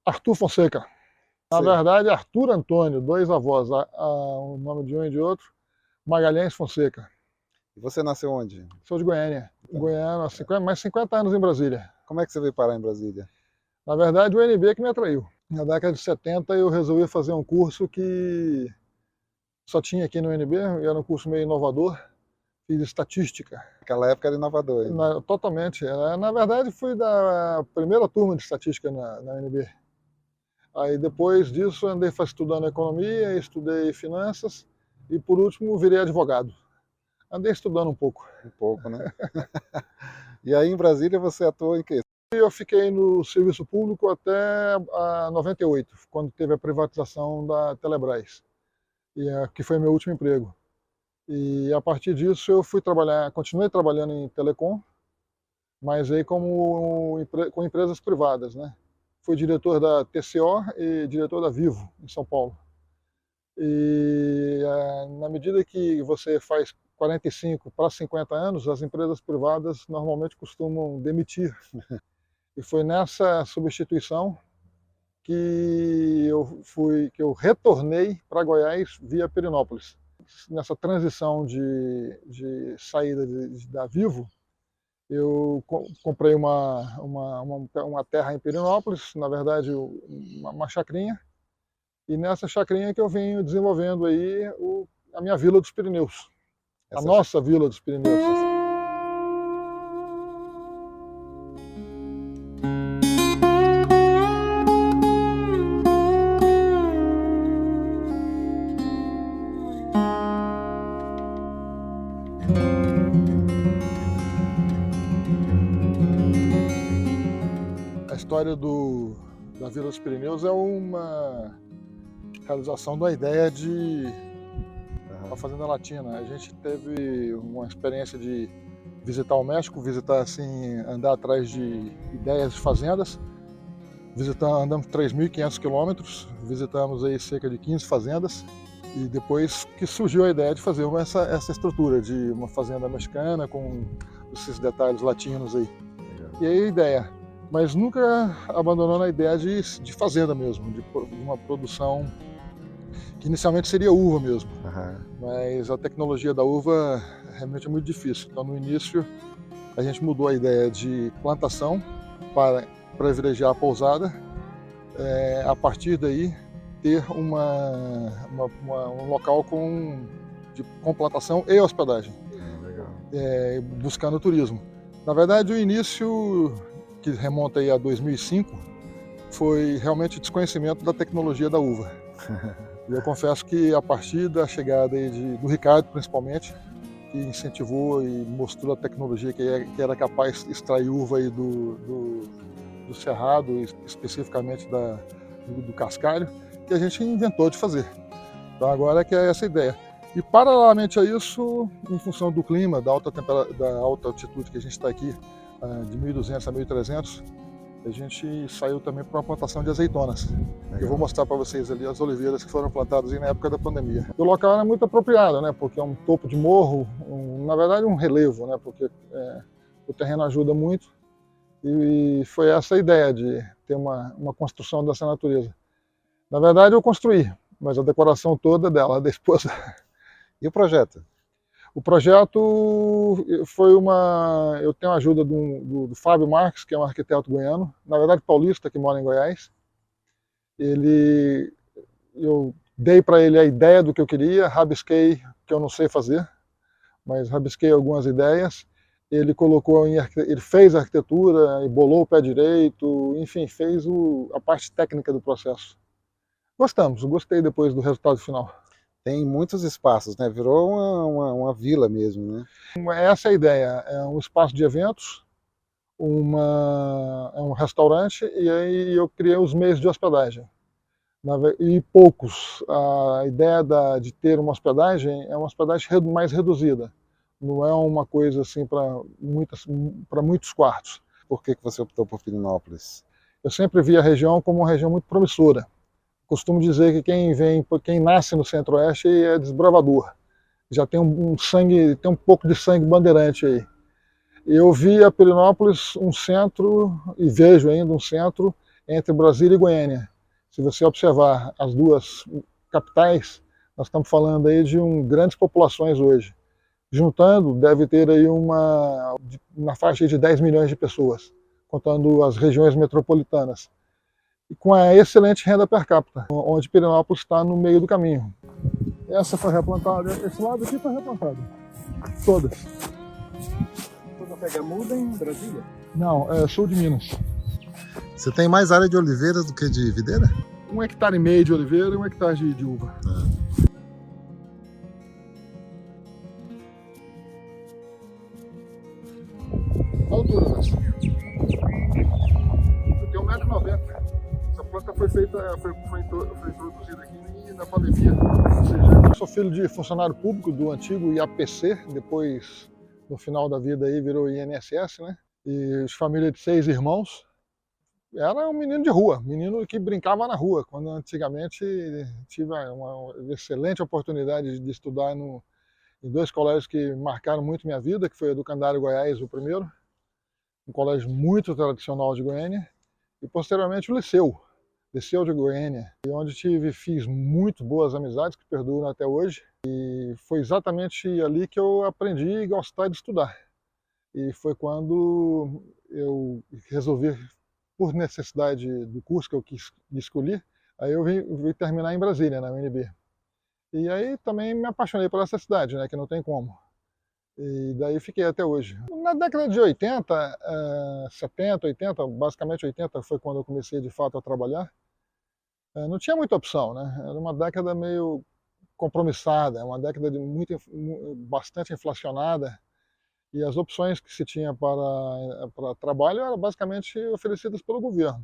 Arthur Fonseca. Na Sim. verdade, Arthur Antônio, dois avós, o nome de um e de outro, Magalhães Fonseca. E você nasceu onde? Sou de Goiânia. Então, Goiânia, há mais 50 anos em Brasília. como é que você veio parar em Brasília? Na verdade, o UNB que me atraiu. Na década de 70, eu resolvi fazer um curso que só tinha aqui no UNB, era um curso meio inovador, fiz estatística. Naquela época era inovador ainda. Totalmente. Na verdade, fui da primeira turma de estatística na UNB. Aí depois disso andei estudando economia, estudei finanças e por último virei advogado. Andei estudando um pouco. Um pouco, né? E aí em Brasília você atuou em quê? Eu fiquei no serviço público até 98, quando teve a privatização da Telebrás, que foi meu último emprego. E a partir disso eu fui trabalhar, continuei trabalhando em telecom, mas aí com empresas privadas, né? Fui diretor da TCO e diretor da Vivo, em São Paulo. E na medida que você faz 45 para 50 anos, as empresas privadas normalmente costumam demitir. E foi nessa substituição que eu retornei para Goiás via Perinópolis. Nessa transição de saída da Vivo, eu comprei uma terra em Perinópolis, na verdade uma chacrinha, e nessa chacrinha que eu venho desenvolvendo aí a minha Vila dos Pirineus, a nossa Vila dos Pirineus. A história da Vila dos Pirineus é uma realização da ideia de uma fazenda latina. A gente teve uma experiência de visitar o México, andar atrás de ideias de fazendas. Andamos 3.500 quilômetros, visitamos aí cerca de 15 fazendas e depois que surgiu a ideia de fazer essa estrutura de uma fazenda mexicana com esses detalhes latinos aí. E aí a ideia, mas nunca abandonando a ideia de fazenda mesmo, de uma produção que inicialmente seria uva mesmo. Mas a tecnologia da uva realmente é muito difícil. Então no início a gente mudou a ideia de plantação para privilegiar a pousada, a partir daí ter um local com plantação e hospedagem, buscando turismo. Na verdade, o início, que remonta aí a 2005, foi realmente desconhecimento da tecnologia da uva. E eu confesso que a partir da chegada aí do Ricardo, principalmente, que incentivou e mostrou a tecnologia que era capaz de extrair uva aí do cerrado, especificamente do cascalho, que a gente inventou de fazer. Então agora que é essa ideia. E paralelamente a isso, em função do clima, da alta altitude que a gente está aqui, de 1.200 a 1.300, a gente saiu também para uma plantação de azeitonas. Eu vou mostrar para vocês ali as oliveiras que foram plantadas aí na época da pandemia. O local era muito apropriado, né? Porque é um topo de morro, na verdade um relevo, né? Porque o terreno ajuda muito. E foi essa a ideia de ter uma construção dessa natureza. Na verdade eu construí, mas a decoração toda é dela, da esposa. E o projeto? O projeto foi eu tenho a ajuda do Fábio Marques, que é um arquiteto goiano, na verdade paulista, que mora em Goiás. Eu dei para ele a ideia do que eu queria, rabisquei, que eu não sei fazer, mas rabisquei algumas ideias. Ele fez a arquitetura, bolou o pé direito, enfim, fez a parte técnica do processo. Gostei depois do resultado final. Tem muitos espaços, né? Virou uma vila mesmo, né? Essa é a ideia, é um espaço de eventos, é um restaurante, e aí eu criei os meios de hospedagem. E poucos. A ideia de ter uma hospedagem é uma hospedagem mais reduzida. Não é uma coisa assim para muitos quartos. Por que você optou por Perinópolis? Eu sempre vi a região como uma região muito promissora. Costumo dizer que quem nasce no Centro-Oeste é desbravador. Já tem tem um pouco de sangue bandeirante aí. Eu vi a Perinópolis um centro, e vejo ainda um centro, entre Brasília e Goiânia. Se você observar as duas capitais, nós estamos falando aí de grandes populações hoje. Juntando, deve ter aí na faixa de 10 milhões de pessoas, contando as regiões metropolitanas. E com a excelente renda per capita, onde Pirenópolis está no meio do caminho. Essa foi replantada, esse lado aqui foi replantado. Todas. Toda pega muda em Brasília? Não, é sul de Minas. Você tem mais área de oliveiras do que de videira? 1,5 hectare de oliveira e 1 hectare de uva. A altura dessa. Tem 1,90 m. Essa planta foi introduzida aqui na pandemia. Ou seja, eu sou filho de funcionário público do antigo IAPC, depois, no final da vida, aí virou INSS, né? E família de 6 irmãos. Era um menino de rua, menino que brincava na rua, quando antigamente tive uma excelente oportunidade de estudar em 2 colégios que marcaram muito minha vida, que foi o Educandário Goiás, o primeiro, um colégio muito tradicional de Goiânia, e posteriormente o Liceu de Goiânia, onde fiz muito boas amizades que perduram até hoje, e foi exatamente ali que eu aprendi a gostar de estudar. E foi quando eu resolvi, por necessidade do curso que eu quis escolher, aí eu vim terminar em Brasília, na UNB. E aí também me apaixonei por essa cidade, né, que não tem como. E daí fiquei até hoje. Na década de 80, 70, 80, basicamente 80 foi quando eu comecei de fato a trabalhar. Não tinha muita opção, né? Era uma década meio compromissada, uma década bastante inflacionada. E as opções que se tinha para trabalho eram basicamente oferecidas pelo governo.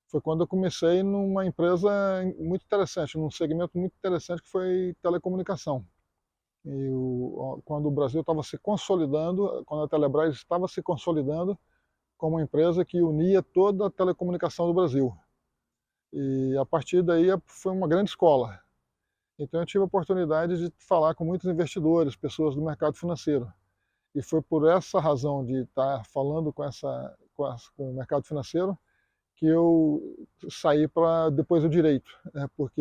Foi quando eu comecei numa empresa muito interessante, num segmento muito interessante que foi telecomunicação. E quando o Brasil estava se consolidando, quando a Telebrás estava se consolidando como uma empresa que unia toda a telecomunicação do Brasil. E a partir daí foi uma grande escola. Então eu tive a oportunidade de falar com muitos investidores, pessoas do mercado financeiro. E foi por essa razão de estar falando com o mercado financeiro que eu saí para depois o direito, né? Porque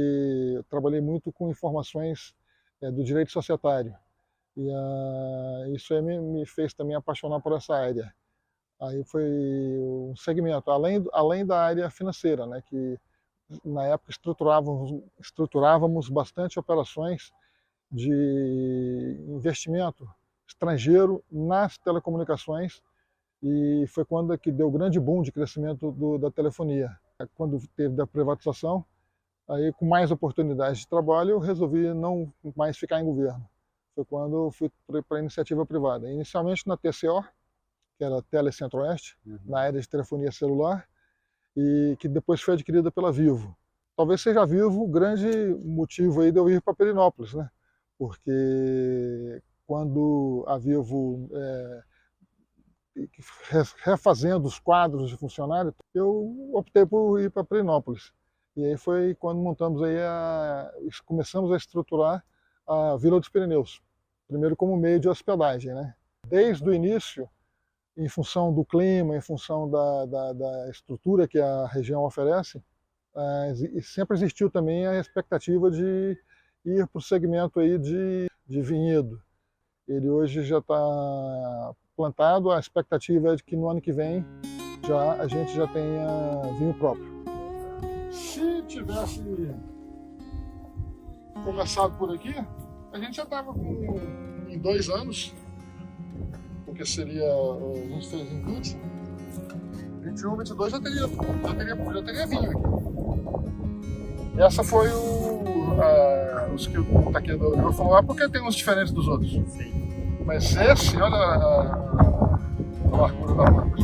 eu trabalhei muito com informações do direito societário. E isso aí me fez também apaixonar por essa área. Aí foi um segmento, além da área financeira, né? Que na época estruturávamos bastante operações de investimento estrangeiro nas telecomunicações, e foi quando que deu o grande boom de crescimento da telefonia. Quando teve da privatização, aí com mais oportunidades de trabalho, eu resolvi não mais ficar em governo. Foi quando eu fui para a iniciativa privada. Inicialmente na TCO, que era a Telecentro-Oeste, na área de telefonia celular, e que depois foi adquirida pela Vivo. Talvez seja a Vivo o grande motivo aí de eu ir para Pirenópolis, né? Porque quando a Vivo refazendo os quadros de funcionário, eu optei por ir para Pirenópolis. E aí foi quando começamos a estruturar a Vila dos Pirineus, primeiro como meio de hospedagem, né? Desde o início, em função do clima, em função da estrutura que a região oferece, sempre existiu também a expectativa de ir para o segmento aí de vinhedo. Ele hoje já está plantado, a expectativa é de que no ano que vem a gente já tenha vinho próprio. Se tivesse começado por aqui, a gente já estava em 2 anos, porque seria, a gente fez em 20, 21, 22 já teria vinho aqui. Essa foi os que o Takeda olhou e falou, porque tem uns diferentes dos outros. Sim. Mas esse, olha a largura da planta.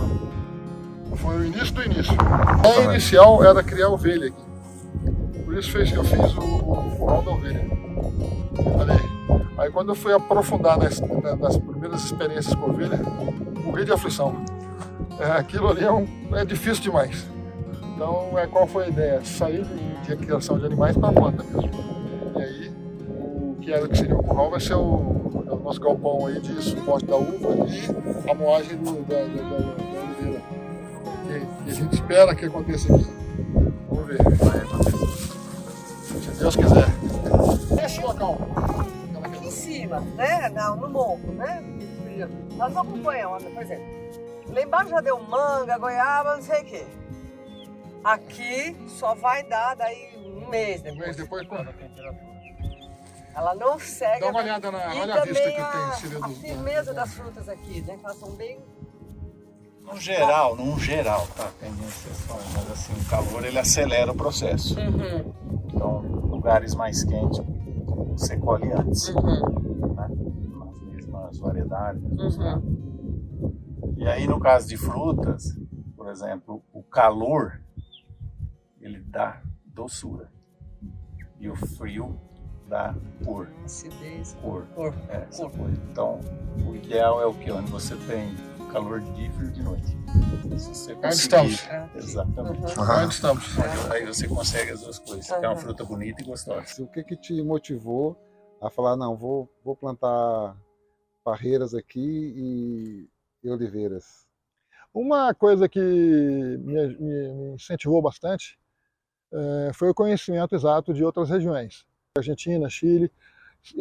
Foi o início do início. A ideia inicial era criar ovelha aqui. Por isso eu fiz o forró da ovelha. Aí quando eu fui aprofundar nas primeiras experiências com ovelha, morri de aflição. Aquilo ali é difícil demais. Então, qual foi a ideia? Sair de criação de animais para a planta mesmo. E aí, o que seria o curral vai ser o nosso galpão aí de suporte da uva e a moagem da oliveira. Que gente espera que aconteça aqui. Vamos ver. Vai acontecer. Se Deus quiser. Esse local. Aqui em cima, né? No morro, né? Nós vamos acompanhando, por exemplo. Lá embaixo já deu manga, goiaba, não sei o quê. Aqui só vai dar daí um mês depois. Um mês depois, quando? Ela não segue. Dá uma olhada na e olha a vista que também tem em cima a firmeza das frutas aqui, né? Que elas são bem. No geral, tá? Tem exceções, mas assim, o calor ele acelera o processo. Então, lugares mais quentes você colhe antes, né? Nas mesmas variedades, né? E aí, no caso de frutas, por exemplo, o calor ele dá doçura e o frio dá cor. Acidez. Cor. Cor. É, essa cor. Então, o ideal é o que? Onde você tem calor de dia e frio de noite. Se você Onde conseguir... estamos? Exatamente. Onde estamos? Aí você consegue as duas coisas. É uma fruta bonita e gostosa. O que te motivou a falar, não, vou plantar parreiras aqui e oliveiras? Uma coisa que me incentivou bastante foi o conhecimento exato de outras regiões. Argentina, Chile,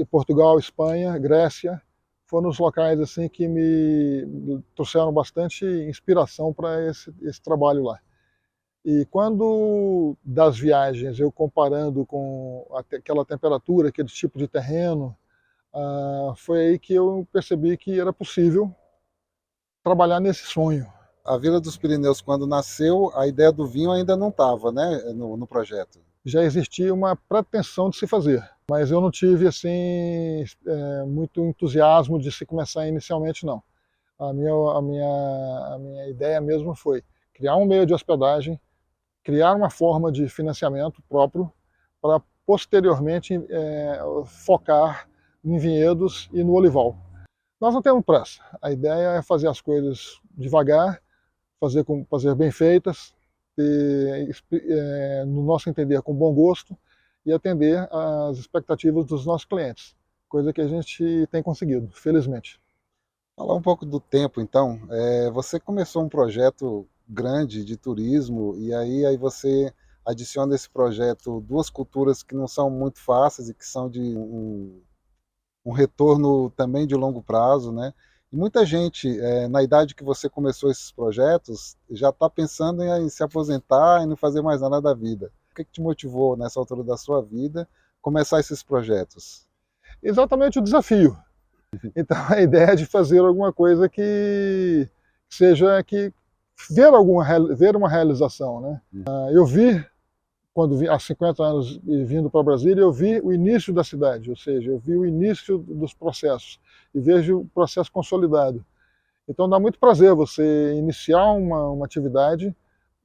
Portugal, Espanha, Grécia, foram os locais assim que me trouxeram bastante inspiração para esse trabalho lá. E quando das viagens, eu comparando com aquela temperatura, aquele tipo de terreno, foi aí que eu percebi que era possível trabalhar nesse sonho. A Vila dos Pirineus, quando nasceu, a ideia do vinho ainda não estava, né, no projeto. Já existia uma pretensão de se fazer, mas eu não tive assim muito entusiasmo de se começar inicialmente, não. A minha ideia mesmo foi criar um meio de hospedagem, criar uma forma de financiamento próprio para posteriormente focar em vinhedos e no olival. Nós não temos pressa. A ideia é fazer as coisas devagar, fazer bem feitas, no nosso entender, com bom gosto e atender às expectativas dos nossos clientes, coisa que a gente tem conseguido, felizmente. Falar um pouco do tempo, então. Você começou um projeto grande de turismo e aí você adiciona esse projeto duas culturas que não são muito fáceis e que são de um retorno também de longo prazo, né? E muita gente, na idade que você começou esses projetos, já está pensando em se aposentar e não fazer mais nada da vida. O que te motivou nessa altura da sua vida começar esses projetos? Exatamente o desafio. Então a ideia é de fazer alguma coisa que seja ver uma realização, né? Eu vi há 50 anos vindo para Brasília, eu vi o início da cidade, ou seja, eu vi o início dos processos e vejo o processo consolidado. Então dá muito prazer você iniciar uma atividade,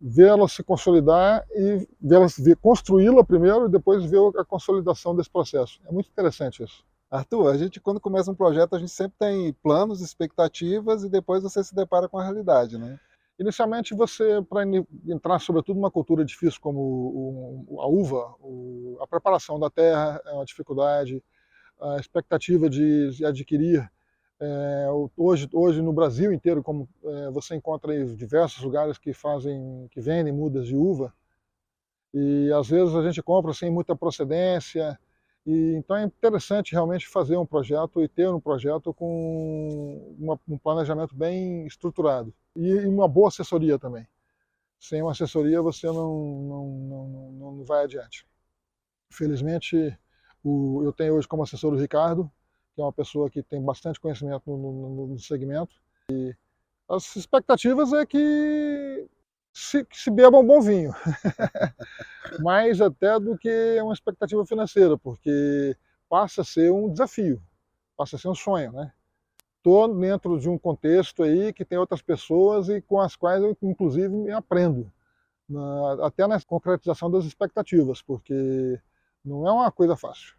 vê-la se consolidar e construí-la primeiro e depois ver a consolidação desse processo. É muito interessante isso. Arthur, a gente quando começa um projeto, a gente sempre tem planos, expectativas e depois você se depara com a realidade, né? Inicialmente, para entrar sobretudo numa cultura difícil como a uva, a preparação da terra é uma dificuldade, a expectativa de adquirir. Hoje no Brasil inteiro, como você encontra em diversos lugares que vendem mudas de uva, e às vezes a gente compra sem muita procedência, então é interessante realmente fazer um projeto e ter um projeto com um planejamento bem estruturado. E uma boa assessoria também. Sem uma assessoria você não vai adiante. Felizmente, eu tenho hoje como assessor o Ricardo, que é uma pessoa que tem bastante conhecimento no segmento. E as expectativas é que se beba um bom vinho. Mais até do que uma expectativa financeira, porque passa a ser um desafio, passa a ser um sonho, né? Estou dentro de um contexto aí que tem outras pessoas e com as quais eu, inclusive, me aprendo, até na concretização das expectativas, porque não é uma coisa fácil.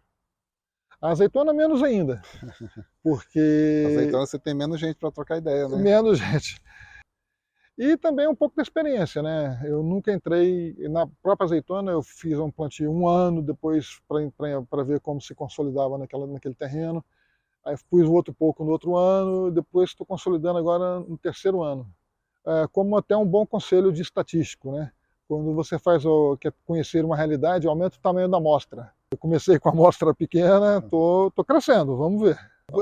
A azeitona menos ainda, porque... A azeitona você tem menos gente para trocar ideia, né? Menos gente. E também um pouco da experiência, né? Eu nunca entrei na própria azeitona, eu fiz um plantio 1 ano, depois para ver como se consolidava naquele terreno. Aí pus o outro pouco no outro ano, depois estou consolidando agora no 3º ano. como até um bom conselho de estatístico, né? Quando você quer conhecer uma realidade, aumenta o tamanho da amostra. Eu comecei com a amostra pequena, tô crescendo, vamos ver.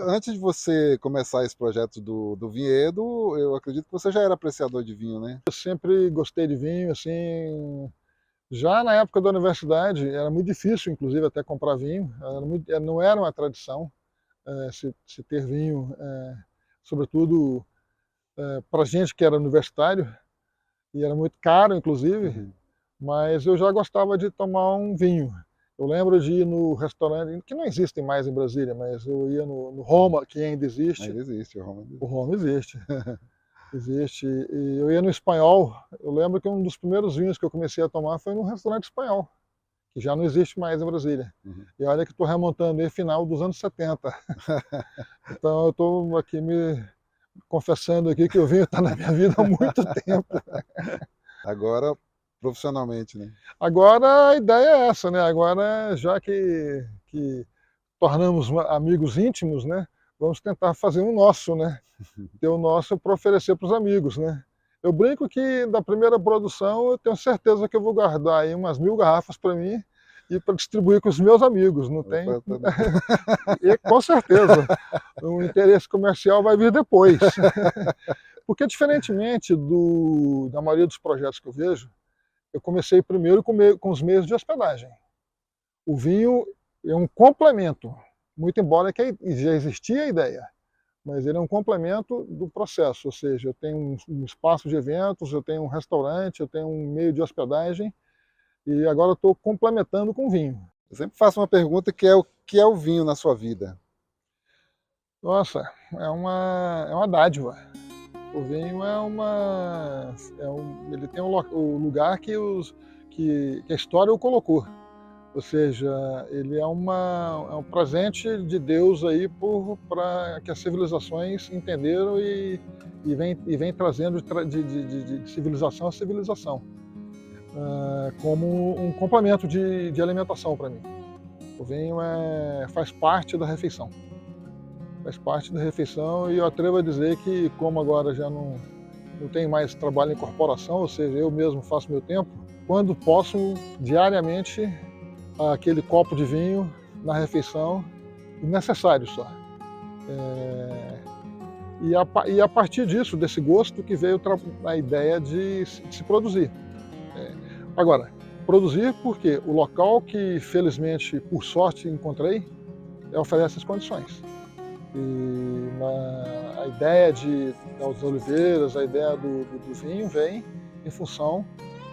Antes de você começar esse projeto do vinhedo, eu acredito que você já era apreciador de vinho, né? Eu sempre gostei de vinho, assim, já na época da universidade era muito difícil, inclusive, até comprar vinho. Não era uma tradição se ter vinho, sobretudo para gente que era universitário, e era muito caro, inclusive, mas eu já gostava de tomar um vinho. Eu lembro de ir no restaurante, que não existem mais em Brasília, mas eu ia no Roma, que ainda existe. Ainda existe, o Roma existe. O Roma existe. Existe. E eu ia no Espanhol. Eu lembro que um dos primeiros vinhos que eu comecei a tomar foi num restaurante espanhol, que já não existe mais em Brasília. E olha que estou remontando aí final dos anos 70. Então eu estou aqui me confessando aqui que o vinho está na minha vida há muito tempo. Agora, profissionalmente, né? Agora a ideia é essa, né? Agora, já que tornamos amigos íntimos, né? Vamos tentar fazer um nosso, né? Ter o nosso para oferecer para os amigos, né? Eu brinco que da primeira produção eu tenho certeza que eu vou guardar aí umas 1000 garrafas para mim e para distribuir com os meus amigos, não tem? E com certeza, o interesse comercial vai vir depois. Porque diferentemente da maioria dos projetos que eu vejo, eu comecei primeiro com os meios de hospedagem. O vinho é um complemento, muito embora que já existia a ideia, mas ele é um complemento do processo, ou seja, eu tenho um espaço de eventos, eu tenho um restaurante, eu tenho um meio de hospedagem, e agora estou complementando com vinho. Eu sempre faço uma pergunta que é o que é o vinho na sua vida? Nossa, é uma dádiva. O vinho ele tem o lugar que a história o colocou. Ou seja, ele é um presente de Deus aí para que as civilizações entenderam e vem trazendo de civilização a civilização, como um complemento de alimentação para mim. O vinho faz parte da refeição. Faz parte da refeição, e eu atrevo a dizer que, como agora já não tenho mais trabalho em corporação, ou seja, eu mesmo faço meu tempo, quando posso, diariamente, aquele copo de vinho na refeição, necessário só. E a partir disso, desse gosto, que veio a ideia de se produzir. Agora, produzir porque o local que, felizmente, por sorte, encontrei, oferece as condições. E a ideia das oliveiras, a ideia do vinho vem em função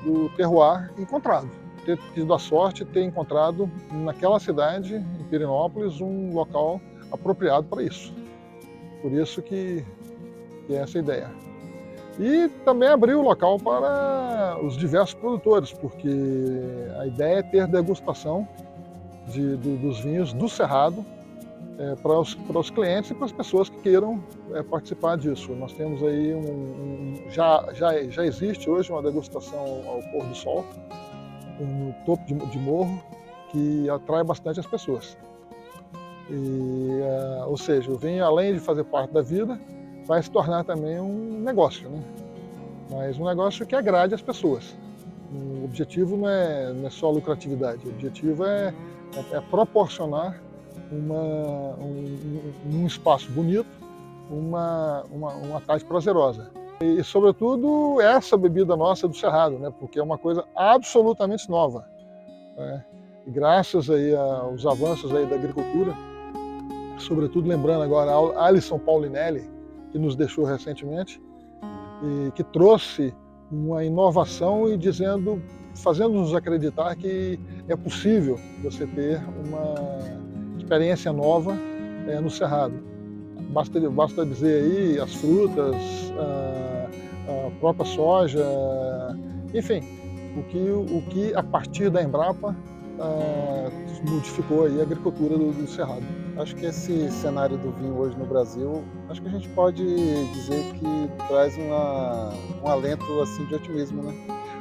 do terroir encontrado. Ter tido a sorte de ter encontrado naquela cidade, em Pirenópolis, um local apropriado para isso. Por isso que é essa ideia. E também abrir o local para os diversos produtores, porque a ideia é ter degustação dos vinhos do Cerrado, para os clientes e para as pessoas que queiram participar disso. Nós temos aí já existe hoje uma degustação ao pôr do sol, no topo de morro, que atrai bastante as pessoas. Ou seja, o vinho, além de fazer parte da vida, vai se tornar também um negócio, né? Mas um negócio que agrade as pessoas. O objetivo não é só lucratividade, o objetivo é proporcionar um espaço bonito, uma tarde prazerosa. E, sobretudo, essa bebida nossa do Cerrado, né? Porque é uma coisa absolutamente nova. E graças aí aos avanços aí da agricultura, sobretudo lembrando agora a Alisson Paulinelli, que nos deixou recentemente, e que trouxe uma inovação e fazendo-nos acreditar que é possível você ter uma experiência nova no Cerrado. Basta dizer aí as frutas, a própria soja, enfim, o que a partir da Embrapa modificou aí a agricultura do Cerrado. Acho que esse cenário do vinho hoje no Brasil, acho que a gente pode dizer que traz um alento assim de otimismo, né?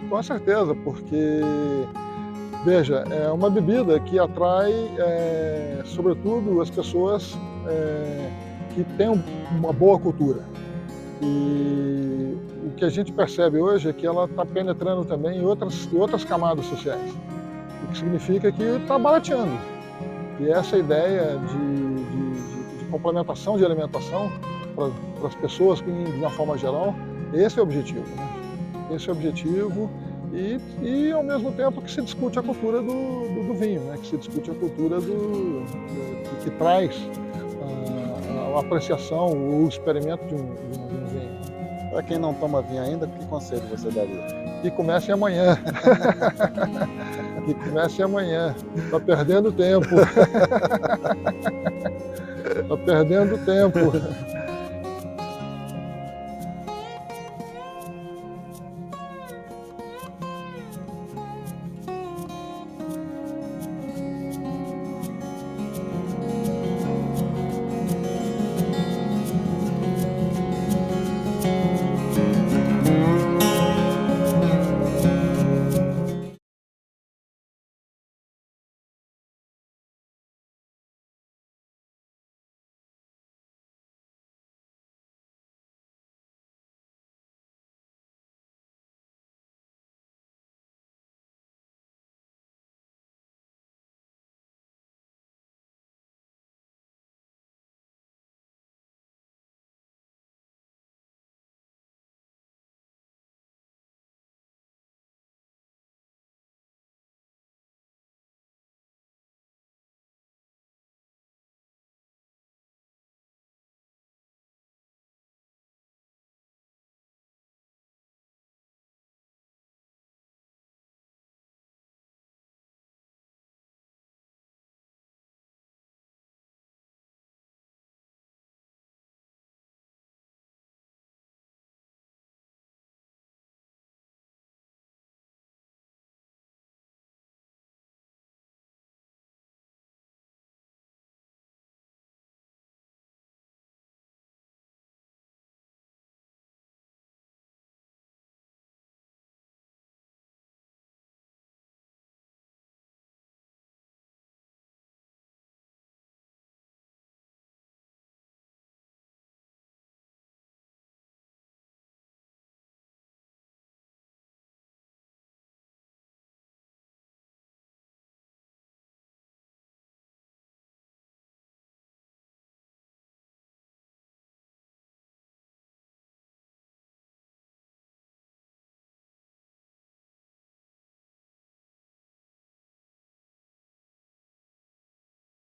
Com certeza, porque veja, é uma bebida que atrai, sobretudo, as pessoas que têm uma boa cultura. E o que a gente percebe hoje é que ela está penetrando também em outras camadas sociais, o que significa que está barateando. E essa ideia de complementação de alimentação para as pessoas, de uma forma geral, esse é o objetivo, né? Esse é o objetivo. E ao mesmo tempo que se discute a cultura do vinho, né? Que se discute a cultura que traz a apreciação, o experimento de um vinho. Para quem não toma vinho ainda, que conselho você daria? Que comece amanhã. Que comece amanhã. Está perdendo tempo. Está perdendo tempo.